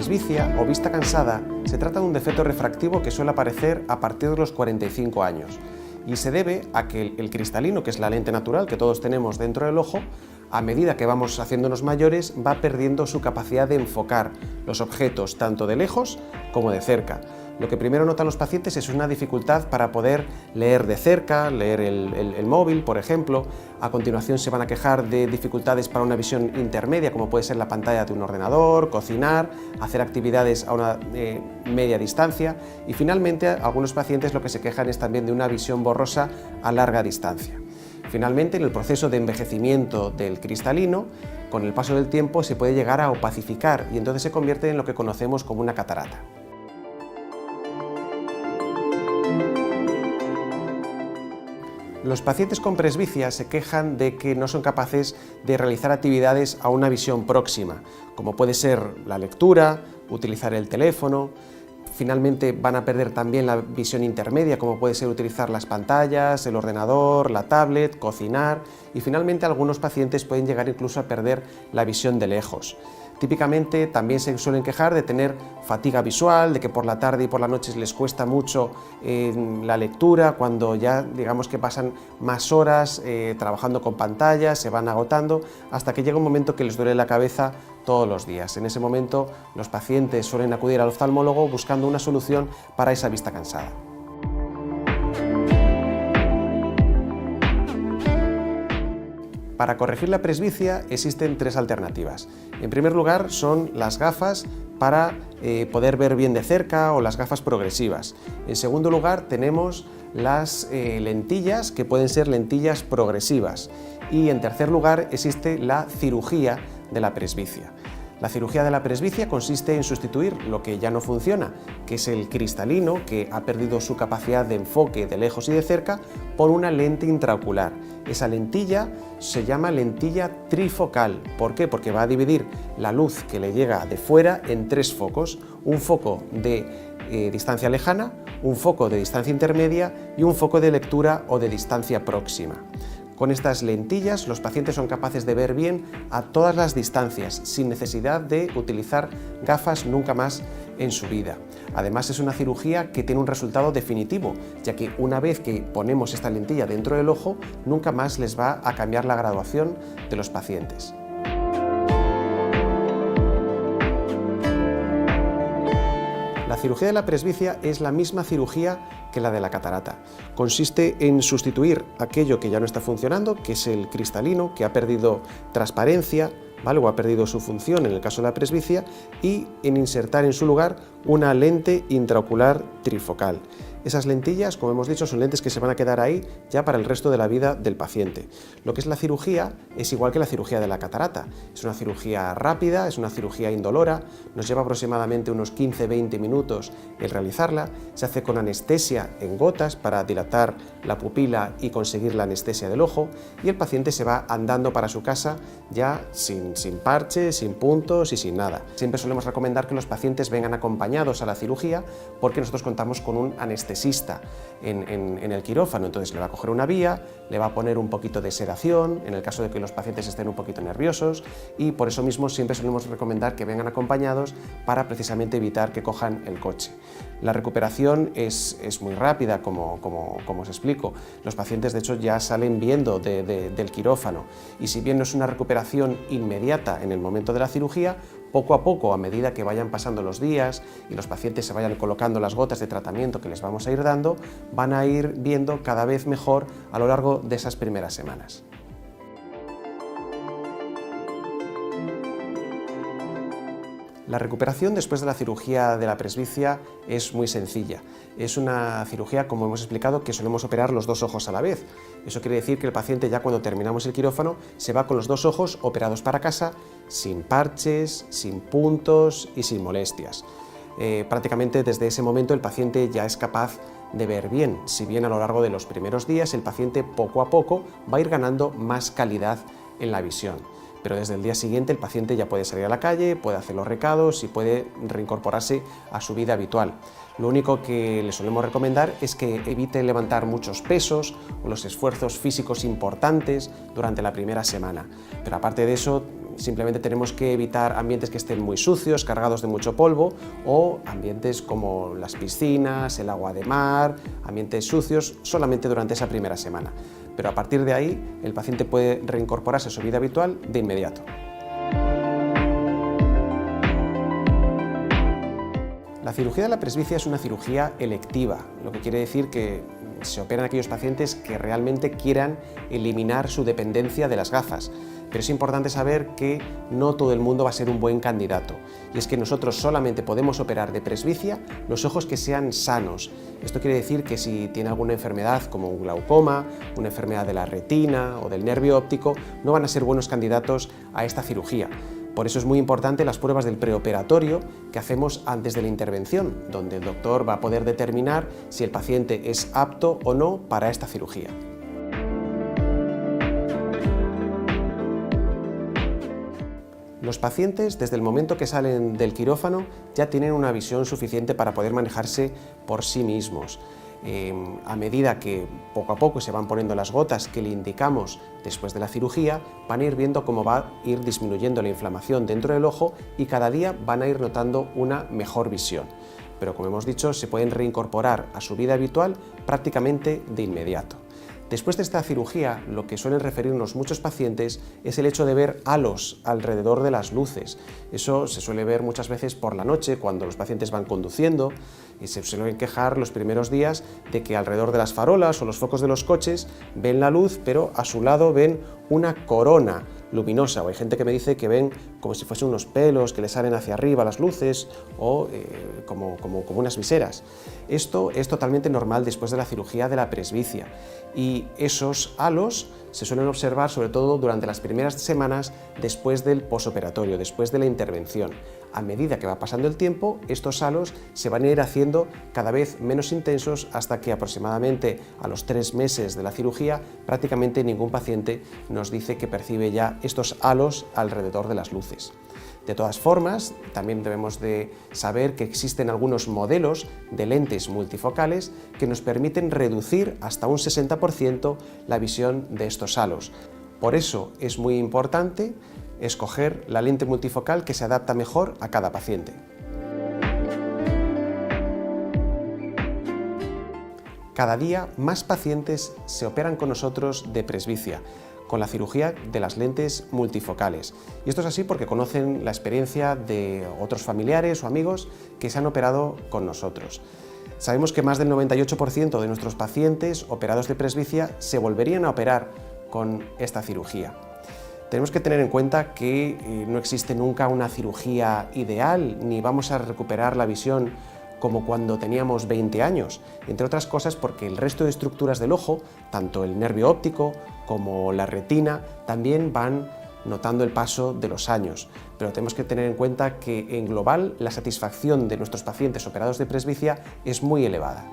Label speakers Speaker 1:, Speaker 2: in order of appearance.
Speaker 1: presbicia o vista cansada se trata de un defecto refractivo que suele aparecer a partir de los 45 años y se debe a que el cristalino, que es la lente natural que todos tenemos dentro del ojo, a medida que vamos haciéndonos mayores va perdiendo su capacidad de enfocar los objetos tanto de lejos como de cerca. Lo que primero notan los pacientes es una dificultad para poder leer de cerca, leer el móvil, por ejemplo. A continuación se van a quejar de dificultades para una visión intermedia, como puede ser la pantalla de un ordenador, cocinar, hacer actividades a una media distancia y finalmente algunos pacientes lo que se quejan es también de una visión borrosa a larga distancia. Finalmente, en el proceso de envejecimiento del cristalino, con el paso del tiempo se puede llegar a opacificar y entonces se convierte en lo que conocemos como una catarata. Los pacientes con presbicia se quejan de que no son capaces de realizar actividades a una visión próxima, como puede ser la lectura, utilizar el teléfono. Finalmente van a perder también la visión intermedia, como puede ser utilizar las pantallas, el ordenador, la tablet, cocinar y finalmente algunos pacientes pueden llegar incluso a perder la visión de lejos. Típicamente también se suelen quejar de tener fatiga visual, de que por la tarde y por la noche les cuesta mucho la lectura, cuando ya digamos que pasan más horas trabajando con pantallas, se van agotando, hasta que llega un momento que les duele la cabeza todos los días. En ese momento los pacientes suelen acudir al oftalmólogo buscando una solución para esa vista cansada. Para corregir la presbicia existen tres alternativas. En primer lugar son las gafas para poder ver bien de cerca o las gafas progresivas. En segundo lugar tenemos las lentillas que pueden ser lentillas progresivas. Y en tercer lugar existe la cirugía de la presbicia. La cirugía de la presbicia consiste en sustituir lo que ya no funciona, que es el cristalino, que ha perdido su capacidad de enfoque de lejos y de cerca, por una lente intraocular. Esa lentilla se llama lentilla trifocal. ¿Por qué? Porque va a dividir la luz que le llega de fuera en tres focos, un foco de distancia lejana, un foco de distancia intermedia y un foco de lectura o de distancia próxima. Con estas lentillas los pacientes son capaces de ver bien a todas las distancias, sin necesidad de utilizar gafas nunca más en su vida. Además es una cirugía que tiene un resultado definitivo, ya que una vez que ponemos esta lentilla dentro del ojo, nunca más les va a cambiar la graduación de los pacientes. La cirugía de la presbicia es la misma cirugía que la de la catarata. Consiste en sustituir aquello que ya no está funcionando, que es el cristalino, que ha perdido transparencia, ¿vale? O ha perdido su función en el caso de la presbicia, y en insertar en su lugar una lente intraocular trifocal. Esas lentillas, como hemos dicho, son lentes que se van a quedar ahí ya para el resto de la vida del paciente. Lo que es la cirugía es igual que la cirugía de la catarata. Es una cirugía rápida, es una cirugía indolora, nos lleva aproximadamente unos 15-20 minutos el realizarla. Se hace con anestesia en gotas para dilatar la pupila y conseguir la anestesia del ojo, y el paciente se va andando para su casa ya sin parche, sin puntos y sin nada. Siempre solemos recomendar que los pacientes vengan acompañados a la cirugía porque nosotros contamos con un anestesista en el quirófano, entonces le va a coger una vía, le va a poner un poquito de sedación en el caso de que los pacientes estén un poquito nerviosos, y por eso mismo siempre solemos recomendar que vengan acompañados para precisamente evitar que cojan el coche. La recuperación es muy rápida, como os explico. Los pacientes de hecho ya salen viendo del quirófano, y si bien no es una recuperación inmediata en el momento de la cirugía, poco a poco, a medida que vayan pasando los días y los pacientes se vayan colocando las gotas de tratamiento que les vamos a ir dando, van a ir viendo cada vez mejor a lo largo de esas primeras semanas. La recuperación después de la cirugía de la presbicia es muy sencilla. Es una cirugía, como hemos explicado, que solemos operar los dos ojos a la vez. Eso quiere decir que el paciente, ya cuando terminamos el quirófano, se va con los dos ojos operados para casa, sin parches, sin puntos y sin molestias. Prácticamente desde ese momento el paciente ya es capaz de ver bien, si bien a lo largo de los primeros días el paciente poco a poco va a ir ganando más calidad en la visión. Pero desde el día siguiente el paciente ya puede salir a la calle, puede hacer los recados y puede reincorporarse a su vida habitual. Lo único que le solemos recomendar es que evite levantar muchos pesos o los esfuerzos físicos importantes durante la primera semana. Pero aparte de eso, simplemente tenemos que evitar ambientes que estén muy sucios, cargados de mucho polvo, o ambientes como las piscinas, el agua de mar, ambientes sucios, solamente durante esa primera semana. Pero a partir de ahí, el paciente puede reincorporarse a su vida habitual de inmediato. La cirugía de la presbicia es una cirugía electiva, lo que quiere decir que se operan aquellos pacientes que realmente quieran eliminar su dependencia de las gafas. Pero es importante saber que no todo el mundo va a ser un buen candidato. Y es que nosotros solamente podemos operar de presbicia los ojos que sean sanos. Esto quiere decir que si tiene alguna enfermedad como un glaucoma, una enfermedad de la retina o del nervio óptico, no van a ser buenos candidatos a esta cirugía. Por eso es muy importante las pruebas del preoperatorio que hacemos antes de la intervención, donde el doctor va a poder determinar si el paciente es apto o no para esta cirugía. Los pacientes, desde el momento que salen del quirófano, ya tienen una visión suficiente para poder manejarse por sí mismos. A medida que poco a poco se van poniendo las gotas que le indicamos después de la cirugía, van a ir viendo cómo va a ir disminuyendo la inflamación dentro del ojo y cada día van a ir notando una mejor visión. Pero como hemos dicho, se pueden reincorporar a su vida habitual prácticamente de inmediato. Después de esta cirugía, lo que suelen referirnos muchos pacientes es el hecho de ver halos alrededor de las luces. Eso se suele ver muchas veces por la noche, cuando los pacientes van conduciendo, y se suelen quejar los primeros días de que alrededor de las farolas o los focos de los coches ven la luz, pero a su lado ven una corona luminosa, o hay gente que me dice que ven como si fuesen unos pelos que le salen hacia arriba las luces o como unas viseras. Esto es totalmente normal después de la cirugía de la presbicia y esos halos se suelen observar sobre todo durante las primeras semanas después del posoperatorio, después de la intervención. A medida que va pasando el tiempo, estos halos se van a ir haciendo cada vez menos intensos hasta que aproximadamente a los 3 meses de la cirugía prácticamente ningún paciente nos dice que percibe ya estos halos alrededor de las luces. De todas formas, también debemos de saber que existen algunos modelos de lentes multifocales que nos permiten reducir hasta un 60% la visión de estos halos. Por eso es muy importante escoger la lente multifocal que se adapta mejor a cada paciente. Cada día más pacientes se operan con nosotros de presbicia, con la cirugía de las lentes multifocales. Y esto es así porque conocen la experiencia de otros familiares o amigos que se han operado con nosotros. Sabemos que más del 98% de nuestros pacientes operados de presbicia se volverían a operar con esta cirugía. Tenemos que tener en cuenta que no existe nunca una cirugía ideal, ni vamos a recuperar la visión como cuando teníamos 20 años, entre otras cosas porque el resto de estructuras del ojo, tanto el nervio óptico como la retina, también van notando el paso de los años. Pero tenemos que tener en cuenta que en global la satisfacción de nuestros pacientes operados de presbicia es muy elevada.